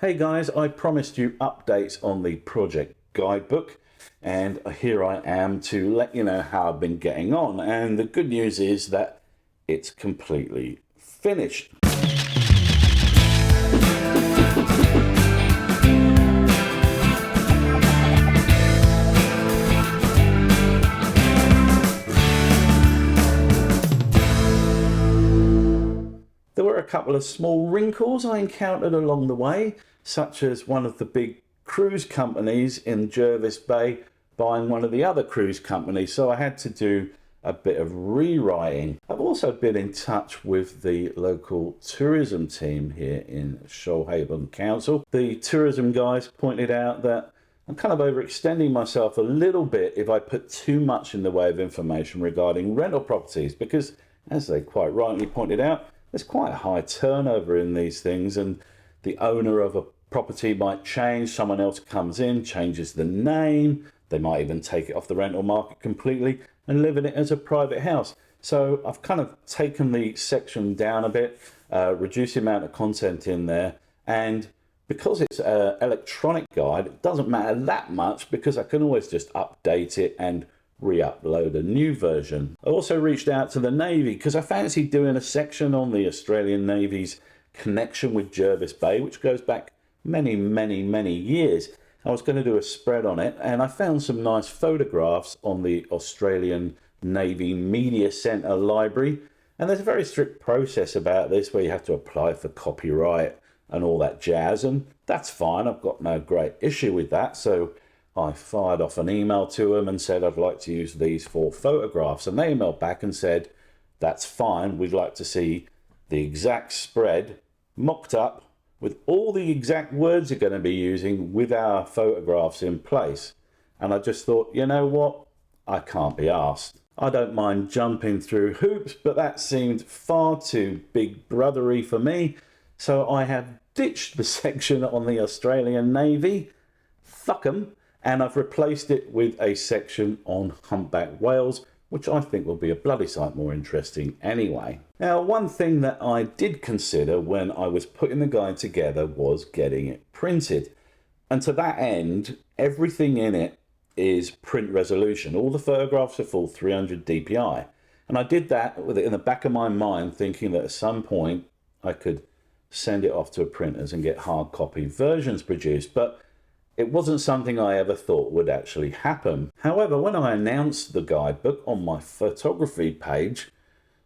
Hey guys, I promised you updates on the project guidebook, and here I am to let you know how I've been getting on. And the good news is that it's completely finished. There were a couple of small wrinkles I encountered along the way, such as one of the big cruise companies in Jervis Bay buying one of the other cruise companies, so I had to do a bit of rewriting. I've also been in touch with the local tourism team here in Shoalhaven Council. The tourism guys pointed out that I'm kind of overextending myself a little bit if I put too much in the way of information regarding rental properties, because as they quite rightly pointed out, there's quite a high turnover in these things, and the owner of a property might change, someone else comes in, changes the name, they might even take it off the rental market completely and live in it as a private house. So I've kind of taken the section down a bit, reduced the amount of content in there, and because it's an electronic guide, it doesn't matter that much because I can always just update it and re-upload a new version. I also reached out to the Navy because I fancy doing a section on the Australian Navy's connection with Jervis Bay, which goes back many years. I was going to do a spread on it, and I found some nice photographs on the Australian Navy Media Centre library, and there's a very strict process about this where you have to apply for copyright and all that jazz, and that's fine. I've got no great issue with that, so I fired off an email to them and said I'd like to use these 4 photographs, and they emailed back and said that's fine, we'd like to see the exact spread mocked up with all the exact words you're going to be using with our photographs in place. And I just thought, you know what, I can't be asked. I don't mind jumping through hoops, but that seemed far too big brothery for me, so I have ditched the section on the Australian Navy, fuck 'em, and I've replaced it with a section on humpback whales, which I think will be a bloody sight more interesting anyway. Now, one thing that I did consider when I was putting the guide together was getting it printed. And to that end, everything in it is print resolution. All the photographs are full 300 dpi. And I did that with it in the back of my mind, thinking that at some point I could send it off to a printers and get hard copy versions produced. But it wasn't something I ever thought would actually happen. However, when I announced the guidebook on my photography page,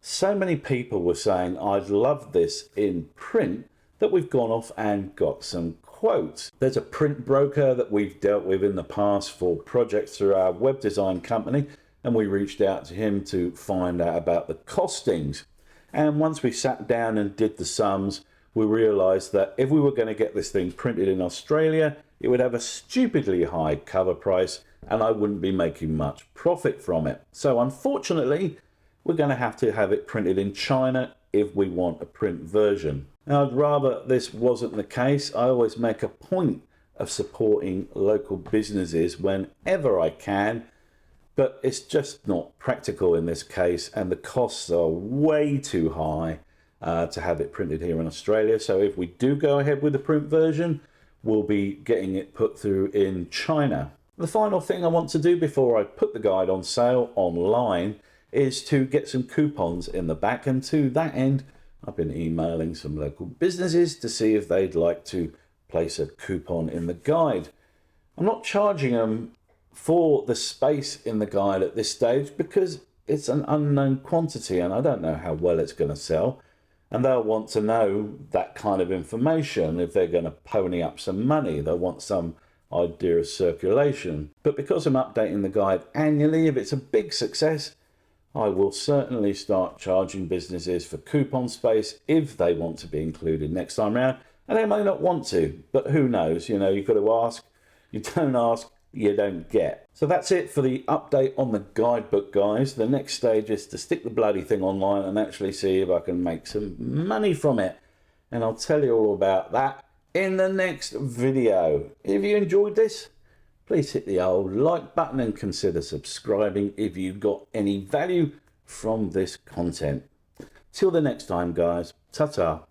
so many people were saying I'd love this in print that we've gone off and got some quotes. There's a print broker that we've dealt with in the past for projects through our web design company, and we reached out to him to find out about the costings. And once we sat down and did the sums, we realized that if we were going to get this thing printed in Australia, it would have a stupidly high cover price and I wouldn't be making much profit from it. So unfortunately, we're going to have it printed in China if we want a print version. Now, I'd rather this wasn't the case. I always make a point of supporting local businesses whenever I can, but it's just not practical in this case, and the costs are way too high to have it printed here in Australia. So if we do go ahead with the print version, we'll be getting it put through in China. The final thing I want to do before I put the guide on sale online is to get some coupons in the back, and to that end I've been emailing some local businesses to see if they'd like to place a coupon in the guide. I'm not charging them for the space in the guide at this stage because it's an unknown quantity and I don't know how well it's going to sell. And they'll want to know that kind of information if they're going to pony up some money. They'll want some idea of circulation. But because I'm updating the guide annually, if it's a big success, I will certainly start charging businesses for coupon space if they want to be included next time round. And they may not want to, but who knows? You know, you've got to ask. You don't ask, you don't get. So that's it for the update on the guidebook, guys. The next stage is to stick the bloody thing online and actually see if I can make some money from it. And I'll tell you all about that in the next video. If you enjoyed this, please hit the old like button and consider subscribing if you got any value from this content. Till the next time, guys. Ta-ta.